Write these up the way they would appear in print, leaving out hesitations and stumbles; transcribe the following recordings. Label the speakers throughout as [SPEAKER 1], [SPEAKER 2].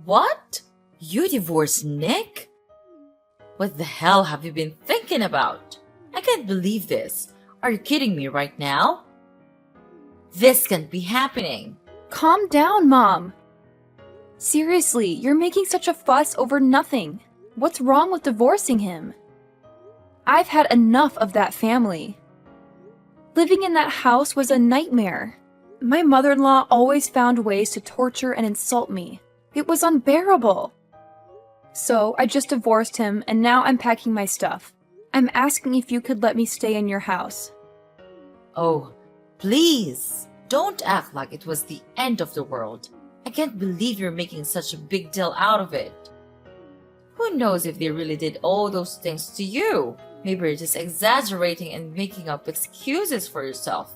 [SPEAKER 1] What? You divorced Nick? What the hell have you been thinking about? I can't believe this. Are you kidding me right now? This can't be happening.
[SPEAKER 2] Calm down, Mom. Seriously, you're making such a fuss over nothing. What's wrong with divorcing him? I've had enough of that family. Living in that house was a nightmare. My mother-in-law always found ways to torture and insult me. It was unbearable. So I just divorced him, and now I'm packing my stuff. I'm asking if you could let me stay in your house.
[SPEAKER 1] Oh, please, don't act like it was the end of the world. I can't believe you're making such a big deal out of it. Who knows if they really did all those things to you? Maybe you're just exaggerating and making up excuses for yourself.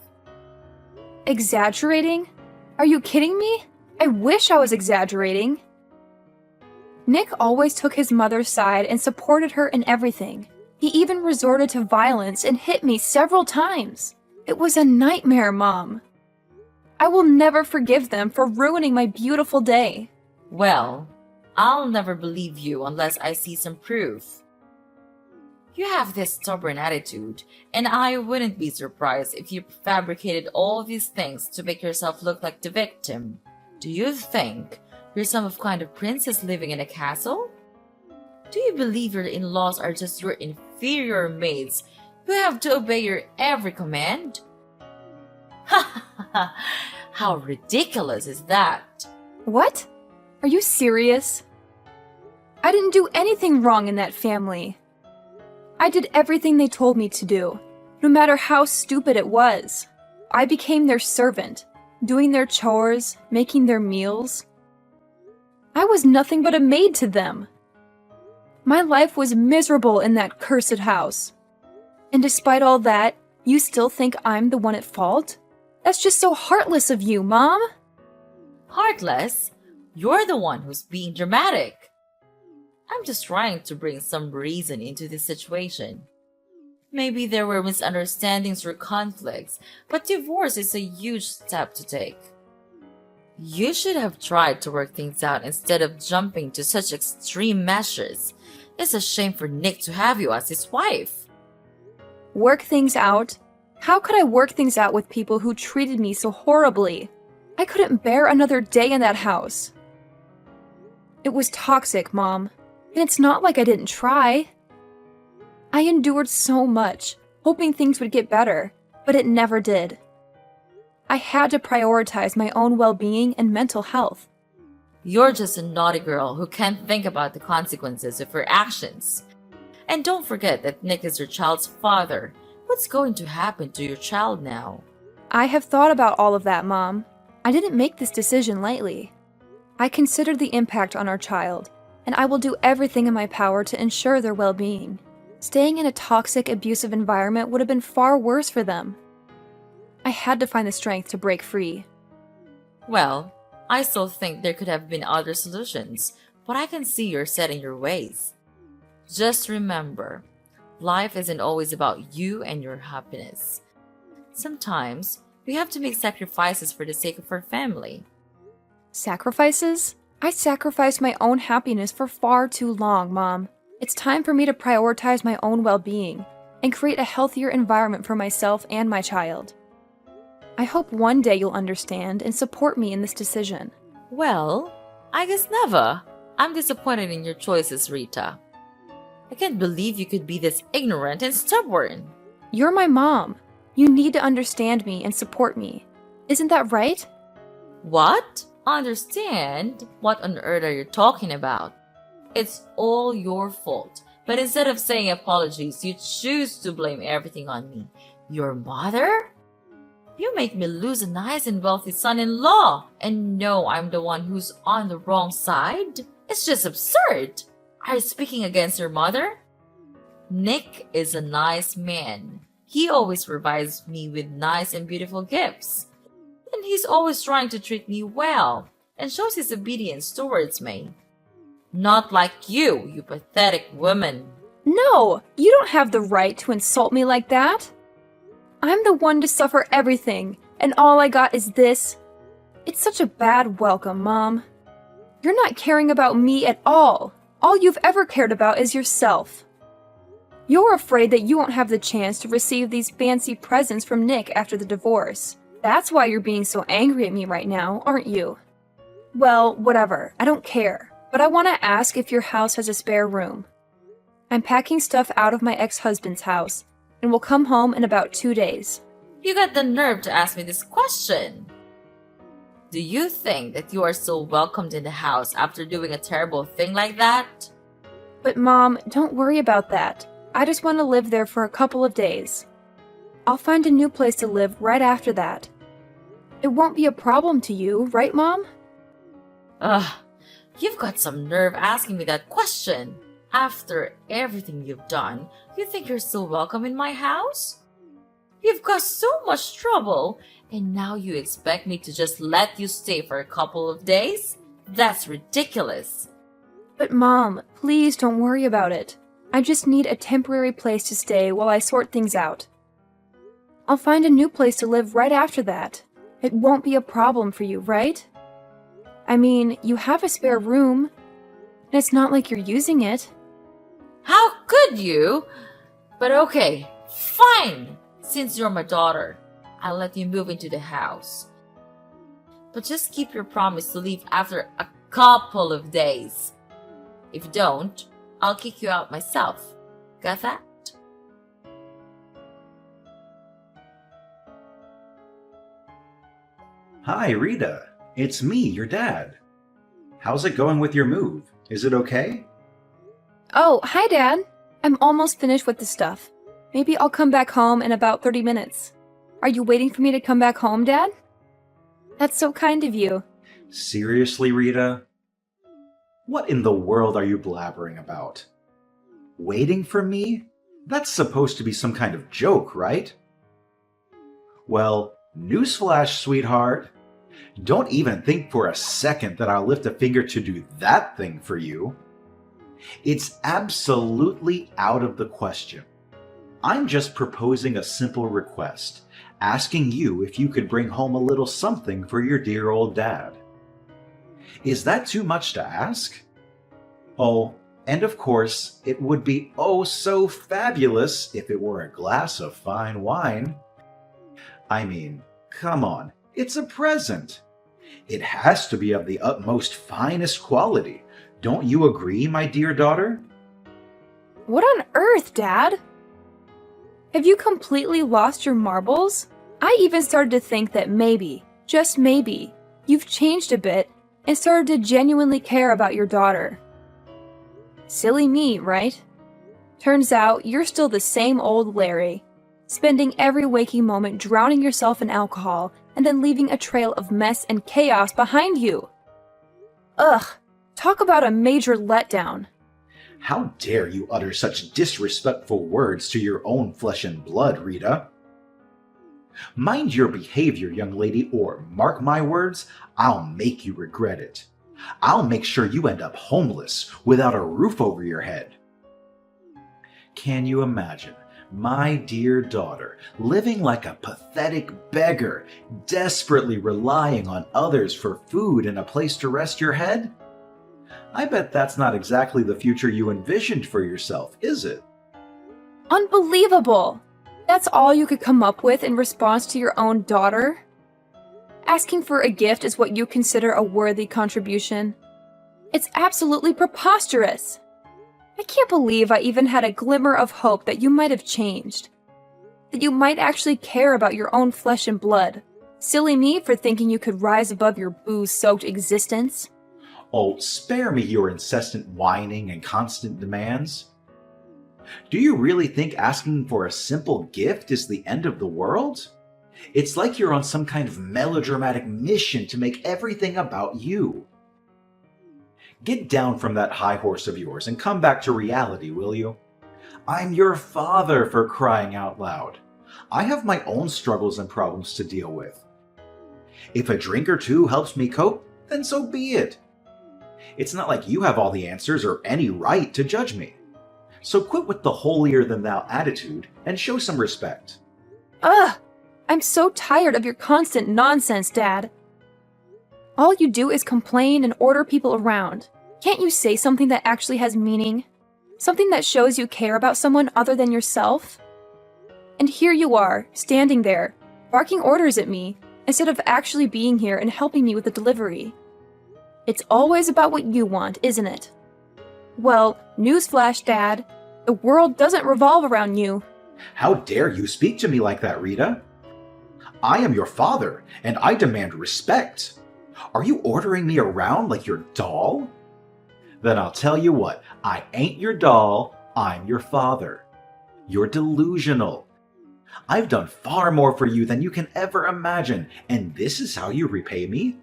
[SPEAKER 2] Exaggerating? Are you kidding me? I wish I was exaggerating. Nick always took his mother's side and supported her in everything. He even resorted to violence and hit me several times. It was a nightmare, Mom. I will never forgive them for ruining my beautiful day.
[SPEAKER 1] Well, I'll never believe you unless I see some proof. You have this stubborn attitude, and I wouldn't be surprised if you fabricated all these things to make yourself look like the victim. Do you think you're some kind of princess living in a castle? Do you believe your in-laws are just your inferior maids who have to obey your every command? Ha ha ha! How ridiculous is that?
[SPEAKER 2] What? Are you serious? I didn't do anything wrong in that family. I did everything they told me to do, no matter how stupid it was. I became their servant, doing their chores, making their meals. I was nothing but a maid to them. My life was miserable in that cursed house. And despite all that, you still think I'm the one at fault? That's just so heartless of you, Mom.
[SPEAKER 1] Heartless? You're the one who's being dramatic. I'm just trying to bring some reason into this situation. Maybe there were misunderstandings or conflicts, but divorce is a huge step to take. You should have tried to work things out instead of jumping to such extreme measures. It's a shame for Nick to have you as his wife.
[SPEAKER 2] Work things out? How could I work things out with people who treated me so horribly? I couldn't bear another day in that house. It was toxic, Mom, and it's not like I didn't try. I endured so much, hoping things would get better, but it never did. I had to prioritize my own well-being and mental health.
[SPEAKER 1] You're just a naughty girl who can't think about the consequences of her actions. And don't forget that Nick is your child's father. What's going to happen to your child now?
[SPEAKER 2] I have thought about all of that, Mom. I didn't make this decision lightly. I considered the impact on our child, and I will do everything in my power to ensure their well-being. Staying in a toxic, abusive environment would have been far worse for them. I had to find the strength to break free.
[SPEAKER 1] Well, I still think there could have been other solutions, but I can see you're set in your ways. Just remember, life isn't always about you and your happiness. Sometimes, we have to make sacrifices for the sake of our family.
[SPEAKER 2] Sacrifices? I sacrificed my own happiness for far too long, Mom. It's time for me to prioritize my own well-being and create a healthier environment for myself and my child. I hope one day you'll understand and support me in this decision.
[SPEAKER 1] Well, I guess never. I'm disappointed in your choices, Rita. I can't believe you could be this ignorant and stubborn.
[SPEAKER 2] You're my mom. You need to understand me and support me. Isn't that right?
[SPEAKER 1] What? Understand? What on earth are you talking about? It's all your fault. But instead of saying apologies, you choose to blame everything on me. Your mother? You make me lose a nice and wealthy son-in-law and know I'm the one who's on the wrong side? It's just absurd. Are you speaking against your mother? Nick is a nice man. He always provides me with nice and beautiful gifts. And he's always trying to treat me well and shows his obedience towards me. Not like you pathetic woman.
[SPEAKER 2] No, you don't have the right to insult me like that. I'm the one to suffer everything, and all I got is this. It's such a bad welcome, Mom. You're not caring about me at all. All you've ever cared about is yourself. You're afraid that you won't have the chance to receive these fancy presents from Nick after the divorce. That's why you're being so angry at me right now, aren't you? Well, whatever. I don't care. But I want to ask if your house has a spare room. I'm packing stuff out of my ex-husband's house, and will come home in about 2 days.
[SPEAKER 1] You got the nerve to ask me this question. Do you think that you are still welcomed in the house after doing a terrible thing like that?
[SPEAKER 2] But Mom, don't worry about that. I just want to live there for a couple of days. I'll find a new place to live right after that. It won't be a problem to you, right, Mom?
[SPEAKER 1] Ugh, you've got some nerve asking me that question. After everything you've done, you think you're still welcome in my house? You've caused so much trouble, and now you expect me to just let you stay for a couple of days? That's ridiculous.
[SPEAKER 2] But Mom, please don't worry about it. I just need a temporary place to stay while I sort things out. I'll find a new place to live right after that. It won't be a problem for you, right? I mean, you have a spare room, and it's not like you're using it.
[SPEAKER 1] How could you? But okay, fine. Since you're my daughter, I'll let you move into the house. But just keep your promise to leave after a couple of days. If you don't, I'll kick you out myself. Got that?
[SPEAKER 3] Hi, Rita. It's me, your dad. How's it going with your move? Is it okay?
[SPEAKER 2] Oh, hi, Dad. I'm almost finished with the stuff. Maybe I'll come back home in about 30 minutes. Are you waiting for me to come back home, Dad? That's so kind of you.
[SPEAKER 3] Seriously, Rita? What in the world are you blabbering about? Waiting for me? That's supposed to be some kind of joke, right? Well, newsflash, sweetheart. Don't even think for a second that I'll lift a finger to do that thing for you. It's absolutely out of the question. I'm just proposing a simple request, asking you if you could bring home a little something for your dear old dad. Is that too much to ask? Oh, and of course, it would be oh so fabulous if it were a glass of fine wine. I mean, come on, it's a present. It has to be of the utmost finest quality. Don't you agree, my dear daughter?
[SPEAKER 2] What on earth, Dad? Have you completely lost your marbles? I even started to think that maybe, just maybe, you've changed a bit and started to genuinely care about your daughter. Silly me, right? Turns out you're still the same old Larry, spending every waking moment drowning yourself in alcohol and then leaving a trail of mess and chaos behind you. Ugh, talk about a major letdown.
[SPEAKER 3] How dare you utter such disrespectful words to your own flesh and blood, Rita? Mind your behavior, young lady, or mark my words, I'll make you regret it. I'll make sure you end up homeless without a roof over your head. Can you imagine my dear daughter living like a pathetic beggar, desperately relying on others for food and a place to rest your head? I bet that's not exactly the future you envisioned for yourself, is it?
[SPEAKER 2] Unbelievable! That's all you could come up with in response to your own daughter? Asking for a gift is what you consider a worthy contribution? It's absolutely preposterous! I can't believe I even had a glimmer of hope that you might have changed. That you might actually care about your own flesh and blood. Silly me for thinking you could rise above your booze-soaked existence.
[SPEAKER 3] Oh, spare me your incessant whining and constant demands. Do you really think asking for a simple gift is the end of the world? It's like you're on some kind of melodramatic mission to make everything about you. Get down from that high horse of yours and come back to reality, will you? I'm your father, for crying out loud. I have my own struggles and problems to deal with. If a drink or two helps me cope, then so be it. It's not like you have all the answers or any right to judge me. So quit with the holier-than-thou attitude and show some respect.
[SPEAKER 2] Ugh! I'm so tired of your constant nonsense, Dad. All you do is complain and order people around. Can't you say something that actually has meaning? Something that shows you care about someone other than yourself? And here you are, standing there, barking orders at me, instead of actually being here and helping me with the delivery. It's always about what you want, isn't it? Well, newsflash, Dad. The world doesn't revolve around you.
[SPEAKER 3] How dare you speak to me like that, Rita? I am your father, and I demand respect. Are you ordering me around like your doll? Then I'll tell you what, I ain't your doll, I'm your father. You're delusional. I've done far more for you than you can ever imagine, and this is how you repay me?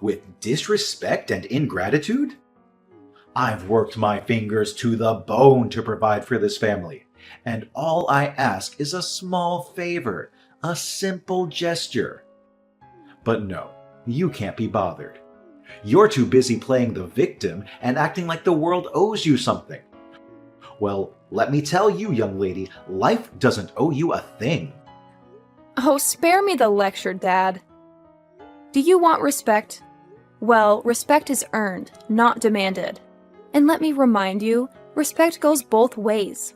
[SPEAKER 3] With disrespect and ingratitude? I've worked my fingers to the bone to provide for this family, and all I ask is a small favor, a simple gesture. But no, you can't be bothered. You're too busy playing the victim and acting like the world owes you something. Well, let me tell you, young lady, life doesn't owe you a thing.
[SPEAKER 2] Oh, spare me the lecture, Dad. Do you want respect? Well, respect is earned, not demanded. And let me remind you, respect goes both ways.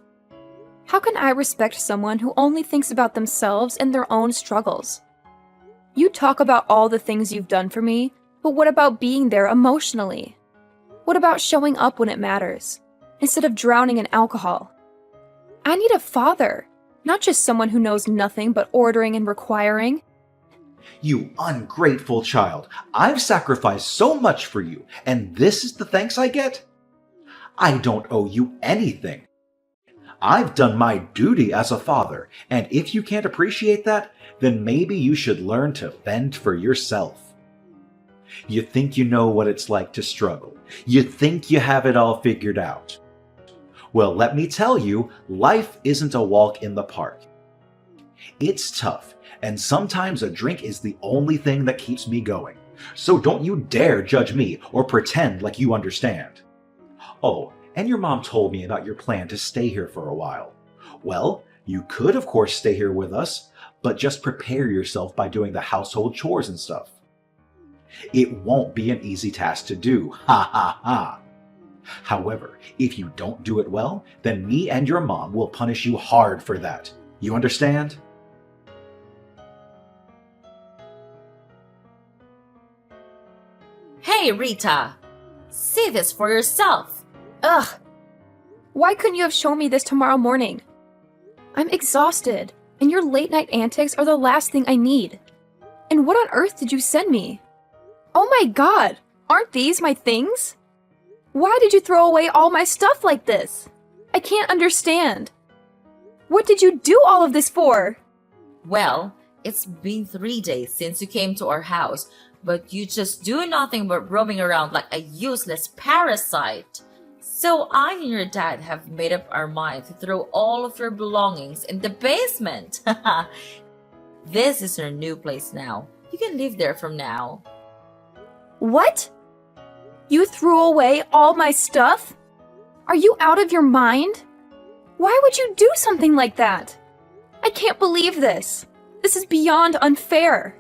[SPEAKER 2] How can I respect someone who only thinks about themselves and their own struggles? You talk about all the things you've done for me, but what about being there emotionally? What about showing up when it matters, instead of drowning in alcohol? I need a father, not just someone who knows nothing but ordering and requiring.
[SPEAKER 3] You ungrateful child, I've sacrificed so much for you, and this is the thanks I get? I don't owe you anything. I've done my duty as a father, and if you can't appreciate that, then maybe you should learn to fend for yourself. You think you know what it's like to struggle. You think you have it all figured out. Well, let me tell you, life isn't a walk in the park. It's tough, and sometimes a drink is the only thing that keeps me going. So don't you dare judge me or pretend like you understand. Oh, and your mom told me about your plan to stay here for a while. Well, you could of course stay here with us, but just prepare yourself by doing the household chores and stuff. It won't be an easy task to do, ha ha ha. However, if you don't do it well, then me and your mom will punish you hard for that. You understand?
[SPEAKER 1] Hey, Rita! See this for yourself!
[SPEAKER 2] Ugh! Why couldn't you have shown me this tomorrow morning? I'm exhausted, and your late-night antics are the last thing I need. And what on earth did you send me? Oh my god! Aren't these my things? Why did you throw away all my stuff like this? I can't understand. What did you do all of this for?
[SPEAKER 1] Well, it's been 3 days since you came to our house, but you just do nothing but roaming around like a useless parasite. So I and your dad have made up our mind to throw all of your belongings in the basement. This is your new place now. You can live there from now.
[SPEAKER 2] What? You threw away all my stuff? Are you out of your mind? Why would you do something like that? I can't believe this. This is beyond unfair.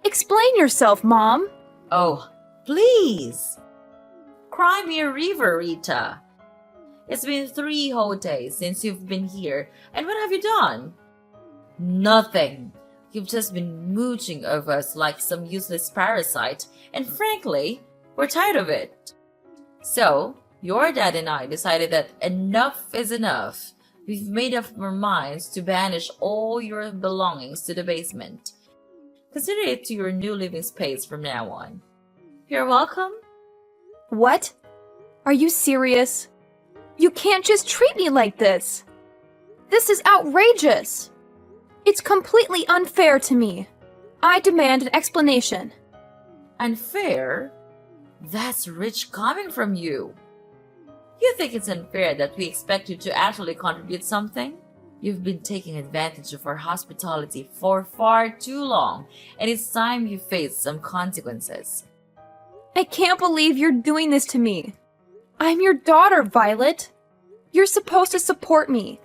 [SPEAKER 2] Explain yourself, Mom.
[SPEAKER 1] Oh, please. Cry me a river, Rita. It's been 3 whole days since you've been here, and what have you done? Nothing. You've just been mooching over us like some useless parasite, and frankly, we're tired of it. So, your dad and I decided that enough is enough. We've made up our minds to banish all your belongings to the basement. Consider it to your new living space from now on. You're welcome.
[SPEAKER 2] What? Are you serious? You can't just treat me like this. This is outrageous. It's completely unfair to me. I demand an explanation.
[SPEAKER 1] Unfair? That's rich coming from you. You think it's unfair that we expect you to actually contribute something? You've been taking advantage of our hospitality for far too long, and it's time you face some consequences.
[SPEAKER 2] I can't believe you're doing this to me. I'm your daughter, Violet. You're supposed to support me,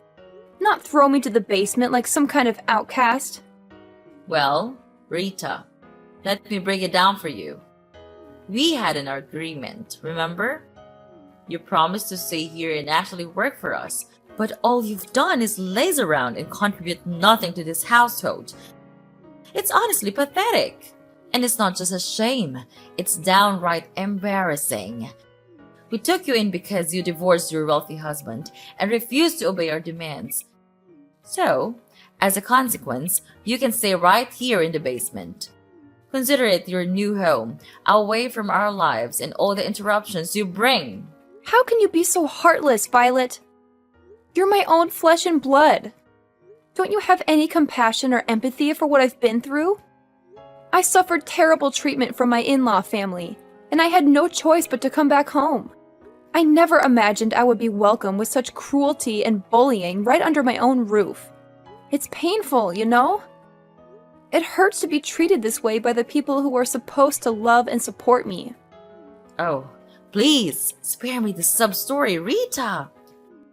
[SPEAKER 2] not throw me to the basement like some kind of outcast.
[SPEAKER 1] Well, Rita, Let me break it down for you. We had an agreement, remember? You promised to stay here and actually work for us, but all you've done is laze around and contribute nothing to this household. It's honestly pathetic. And it's not just a shame, it's downright embarrassing. We took you in because you divorced your wealthy husband and refused to obey our demands. So, as a consequence, you can stay right here in the basement. Consider it your new home, away from our lives and all the interruptions you bring.
[SPEAKER 2] How can you be so heartless, Violet? You're my own flesh and blood. Don't you have any compassion or empathy for what I've been through? I suffered terrible treatment from my in-law family, and I had no choice but to come back home. I never imagined I would be welcome with such cruelty and bullying right under my own roof. It's painful, you know? It hurts to be treated this way by the people who are supposed to love and support me.
[SPEAKER 1] Oh, please, spare me the sub-story, Rita.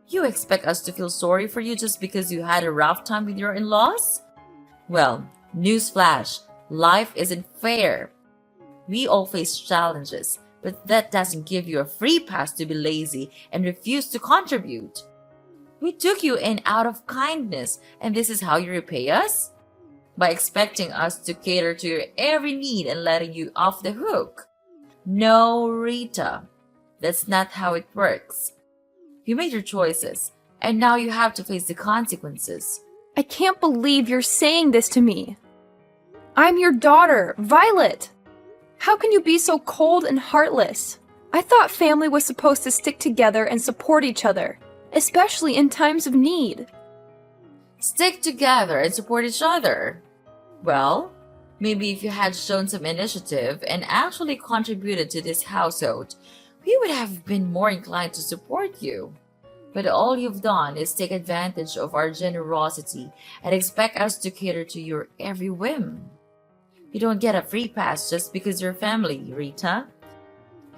[SPEAKER 1] You expect us to feel sorry for you just because you had a rough time with your in-laws? Well, newsflash, life isn't fair. We all face challenges, but that doesn't give you a free pass to be lazy and refuse to contribute. We took you in out of kindness, and this is how you repay us? By expecting us to cater to your every need and letting you off the hook. No, Rita, that's not how it works. You made your choices, and now you have to face the consequences.
[SPEAKER 2] I can't believe you're saying this to me. I'm your daughter, Violet. How can you be so cold and heartless? I thought family was supposed to stick together and support each other, especially in times of need.
[SPEAKER 1] Stick together and support each other. Well, maybe if you had shown some initiative and actually contributed to this household, we would have been more inclined to support you. But all you've done is take advantage of our generosity and expect us to cater to your every whim. You don't get a free pass just because you're family, Rita.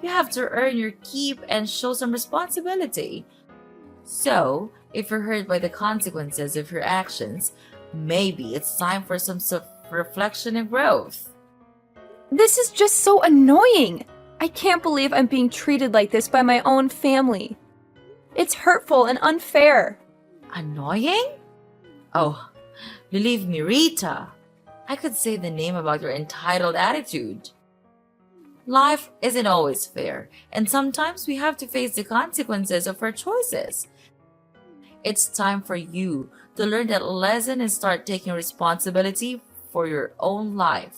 [SPEAKER 1] You have to earn your keep and show some responsibility. So, if you're hurt by the consequences of your actions, maybe it's time for some self-reflection and growth.
[SPEAKER 2] This is just so annoying. I can't believe I'm being treated like this by my own family. It's hurtful and unfair.
[SPEAKER 1] Annoying? Oh, believe me, Rita. I could say the name about your entitled attitude. Life isn't always fair, and sometimes we have to face the consequences of our choices. It's time for you to learn that lesson and start taking responsibility for your own life.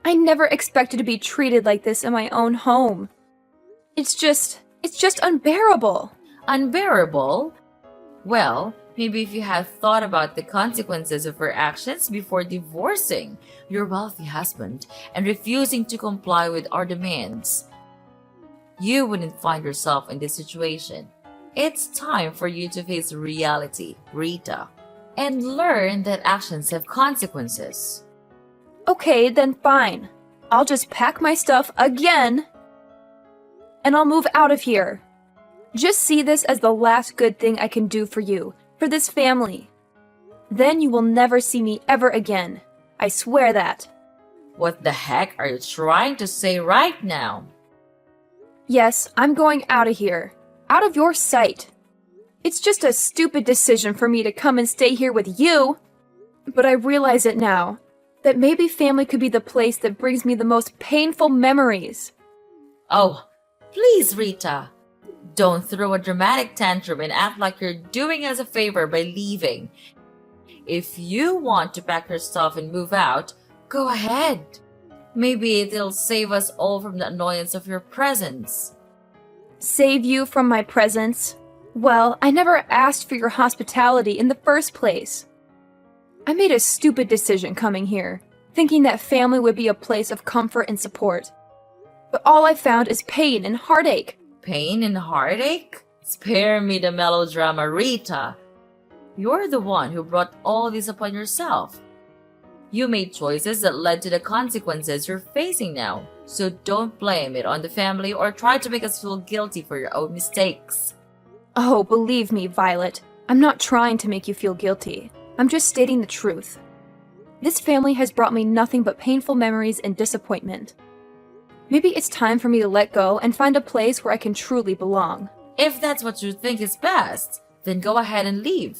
[SPEAKER 2] I never expected to be treated like this in my own home. It's just unbearable.
[SPEAKER 1] Unbearable? Well, maybe if you had thought about the consequences of her actions before divorcing your wealthy husband and refusing to comply with our demands, you wouldn't find yourself in this situation. It's time for you to face reality, Rita, and learn that actions have consequences.
[SPEAKER 2] Okay, then fine. I'll just pack my stuff again, and I'll move out of here. Just see this as the last good thing I can do for you, for this family. Then you will never see me ever again. I swear that.
[SPEAKER 1] What the heck are you trying to say right now?
[SPEAKER 2] Yes, I'm going out of here. Out of your sight. It's just a stupid decision for me to come and stay here with you. But I realize it now, that maybe family could be the place that brings me the most painful memories.
[SPEAKER 1] Oh, please, Rita. Don't throw a dramatic tantrum and act like you're doing us a favor by leaving. If you want to pack your stuff and move out, go ahead. Maybe it'll save us all from the annoyance of your presence.
[SPEAKER 2] Save you from my presence? Well, I never asked for your hospitality in the first place. I made a stupid decision coming here, thinking that family would be a place of comfort and support. But all I found is pain and heartache.
[SPEAKER 1] Pain and heartache? Spare me the melodrama, Rita. You're the one who brought all this upon yourself. You made choices that led to the consequences you're facing now, so don't blame it on the family or try to make us feel guilty for your own mistakes.
[SPEAKER 2] Oh, believe me, Violet, I'm not trying to make you feel guilty. I'm just stating the truth. This family has brought me nothing but painful memories and disappointment. Maybe it's time for me to let go and find a place where I can truly belong.
[SPEAKER 1] If that's what you think is best, then go ahead and leave.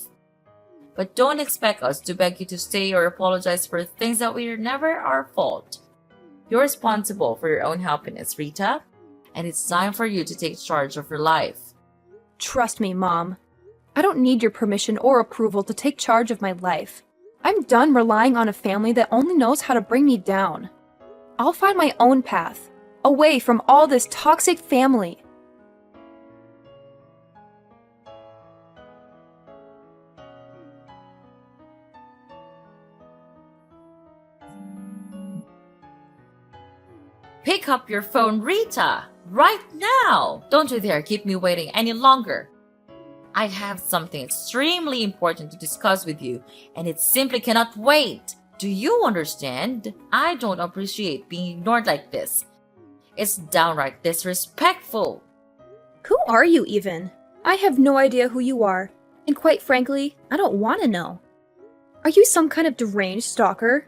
[SPEAKER 1] But don't expect us to beg you to stay or apologize for things that were never our fault. You're responsible for your own happiness, Rita, and it's time for you to take charge of your life.
[SPEAKER 2] Trust me, Mom. I don't need your permission or approval to take charge of my life. I'm done relying on a family that only knows how to bring me down. I'll find my own path, away from all this toxic family.
[SPEAKER 1] Pick up your phone, Rita, right now! Don't you dare keep me waiting any longer. I have something extremely important to discuss with you, and it simply cannot wait. Do you understand? I don't appreciate being ignored like this. It's downright disrespectful.
[SPEAKER 2] Who are you even? I have no idea who you are, and quite frankly, I don't want to know. Are you some kind of deranged stalker?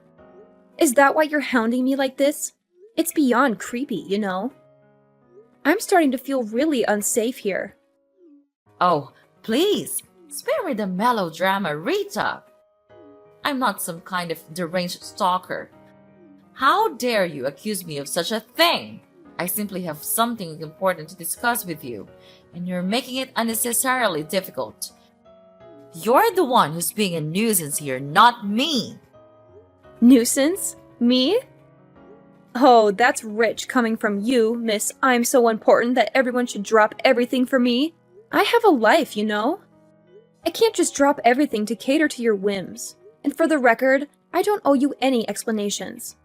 [SPEAKER 2] Is that why you're hounding me like this? It's beyond creepy, you know. I'm starting to feel really unsafe here.
[SPEAKER 1] Oh, please, spare me the melodrama, Rita. I'm not some kind of deranged stalker. How dare you accuse me of such a thing? I simply have something important to discuss with you, and you're making it unnecessarily difficult. You're the one who's being a nuisance here, not me.
[SPEAKER 2] Nuisance? Me? Oh, that's rich coming from you, Miss I'm so important that everyone should drop everything for me. I have a life, you know. I can't just drop everything to cater to your whims. And for the record, I don't owe you any explanations.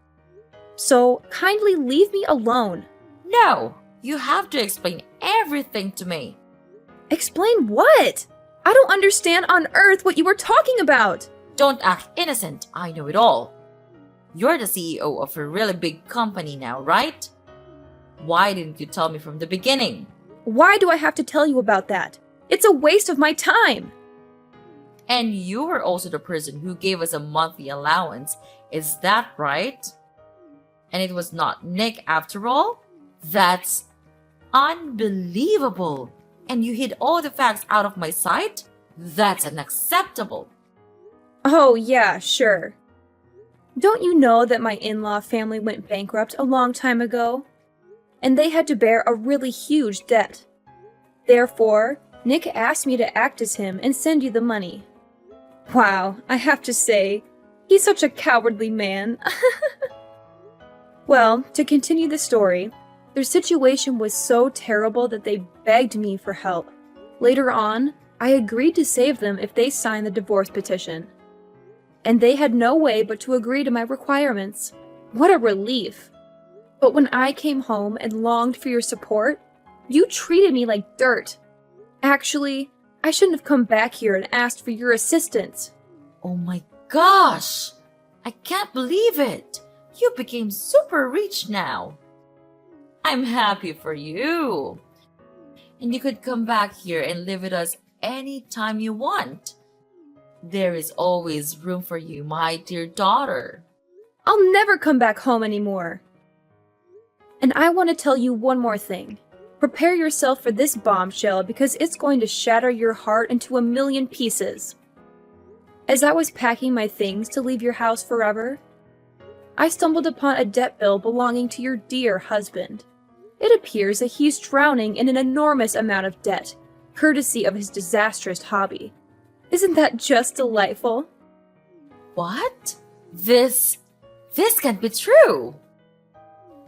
[SPEAKER 2] So, kindly leave me alone.
[SPEAKER 1] No, you have to explain everything to me.
[SPEAKER 2] Explain what? I don't understand on earth what you were talking about.
[SPEAKER 1] Don't act innocent, I know it all. You're the CEO of a really big company now, right? Why didn't you tell me from the beginning?
[SPEAKER 2] Why do I have to tell you about that? It's a waste of my time.
[SPEAKER 1] And you were also the person who gave us a monthly allowance, is that right? And it was not Nick after all? That's unbelievable. And you hid all the facts out of my sight? That's unacceptable.
[SPEAKER 2] Oh, yeah, sure. Don't you know that my in-law family went bankrupt a long time ago? And they had to bear a really huge debt. Therefore, Nick asked me to act as him and send you the money. Wow, I have to say, he's such a cowardly man. Well, to continue the story, their situation was so terrible that they begged me for help. Later on, I agreed to save them if they signed the divorce petition. And they had no way but to agree to my requirements. What a relief! But when I came home and longed for your support, you treated me like dirt. Actually, I shouldn't have come back here and asked for your assistance.
[SPEAKER 1] Oh my gosh! I can't believe it! You became super rich now. I'm happy for you. And you could come back here and live with us anytime you want. There is always room for you, my dear daughter.
[SPEAKER 2] I'll never come back home anymore. And I want to tell you one more thing. Prepare yourself for this bombshell because it's going to shatter your heart into a million pieces. As I was packing my things to leave your house forever, I stumbled upon a debt bill belonging to your dear husband. It appears that he's drowning in an enormous amount of debt, courtesy of his disastrous hobby. Isn't that just delightful?
[SPEAKER 1] What? This can't be true.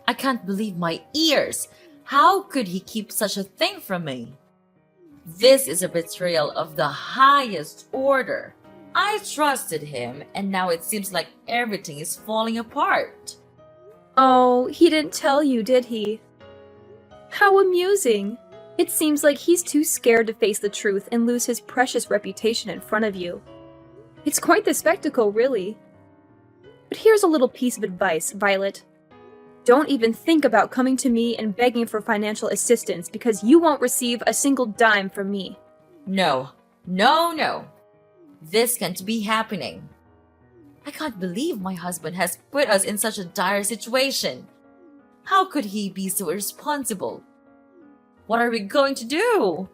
[SPEAKER 1] I can't believe my ears. How could he keep such a thing from me? This is a betrayal of the highest order. I trusted him, and now it seems like everything is falling apart.
[SPEAKER 2] Oh, he didn't tell you, did he? How amusing. It seems like he's too scared to face the truth and lose his precious reputation in front of you. It's quite the spectacle, really. But here's a little piece of advice, Violet. Don't even think about coming to me and begging for financial assistance because you won't receive a single dime from me.
[SPEAKER 1] No. This can't be happening. I can't believe my husband has put us in such a dire situation. How could he be so irresponsible? What are we going to do?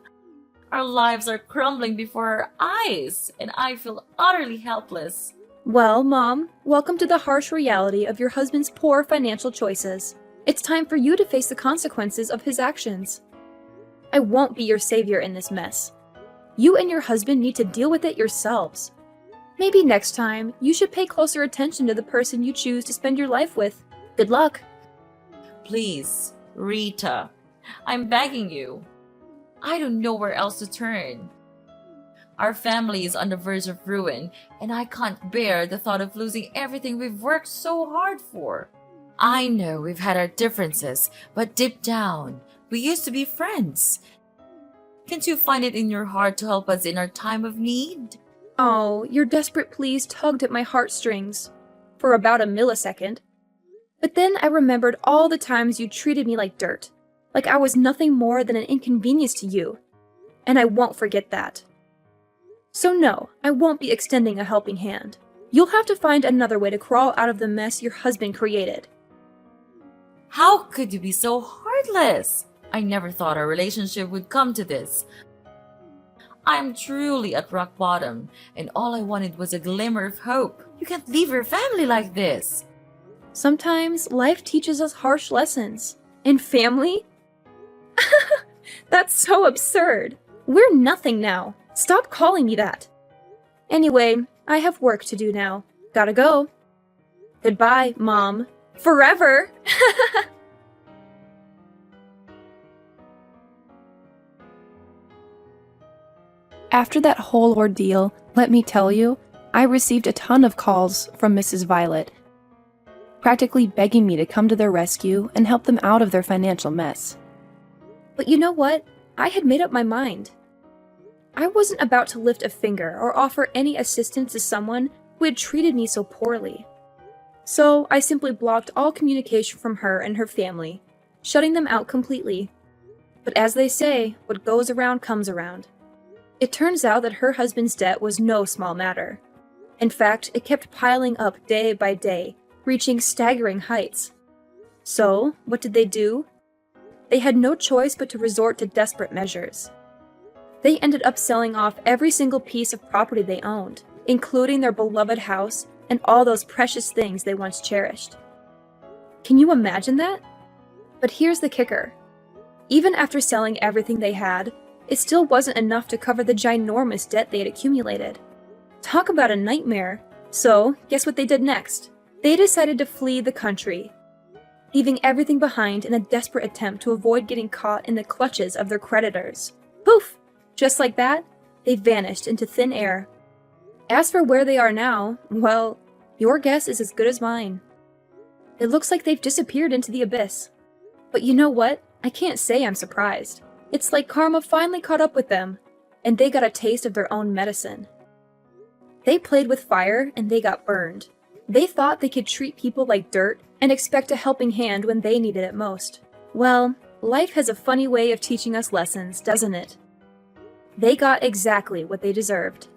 [SPEAKER 1] Our lives are crumbling before our eyes, and I feel utterly helpless.
[SPEAKER 2] Well, Mom, welcome to the harsh reality of your husband's poor financial choices. It's time for you to face the consequences of his actions. I won't be your savior in this mess. You and your husband need to deal with it yourselves. Maybe next time, you should pay closer attention to the person you choose to spend your life with. Good luck.
[SPEAKER 1] Please, Rita, I'm begging you. I don't know where else to turn. Our family is on the verge of ruin, and I can't bear the thought of losing everything we've worked so hard for. I know we've had our differences, but deep down, we used to be friends. Can't you find it in your heart to help us in our time of need?
[SPEAKER 2] Oh, your desperate pleas tugged at my heartstrings for about a millisecond. But then I remembered all the times you treated me like dirt, like I was nothing more than an inconvenience to you, and I won't forget that. So no, I won't be extending a helping hand. You'll have to find another way to crawl out of the mess your husband created.
[SPEAKER 1] How could you be so heartless? I never thought our relationship would come to this. I'm truly at rock bottom, and all I wanted was a glimmer of hope. You can't leave your family like this.
[SPEAKER 2] Sometimes life teaches us harsh lessons. And family? That's so absurd. We're nothing now. Stop calling me that. Anyway, I have work to do now. Gotta go. Goodbye, Mom. Forever! After that whole ordeal, let me tell you, I received a ton of calls from Mrs. Violet, practically begging me to come to their rescue and help them out of their financial mess. But you know what? I had made up my mind. I wasn't about to lift a finger or offer any assistance to someone who had treated me so poorly. So I simply blocked all communication from her and her family, shutting them out completely. But as they say, what goes around comes around. It turns out that her husband's debt was no small matter. In fact, it kept piling up day by day, reaching staggering heights. So, what did they do? They had no choice but to resort to desperate measures. They ended up selling off every single piece of property they owned, including their beloved house and all those precious things they once cherished. Can you imagine that? But here's the kicker. Even after selling everything they had, it still wasn't enough to cover the ginormous debt they had accumulated. Talk about a nightmare. So, guess what they did next? They decided to flee the country, leaving everything behind in a desperate attempt to avoid getting caught in the clutches of their creditors. Poof! Just like that, they vanished into thin air. As for where they are now, well, your guess is as good as mine. It looks like they've disappeared into the abyss. But you know what? I can't say I'm surprised. It's like karma finally caught up with them, and they got a taste of their own medicine. They played with fire, and they got burned. They thought they could treat people like dirt and expect a helping hand when they needed it most. Well, life has a funny way of teaching us lessons, doesn't it? They got exactly what they deserved.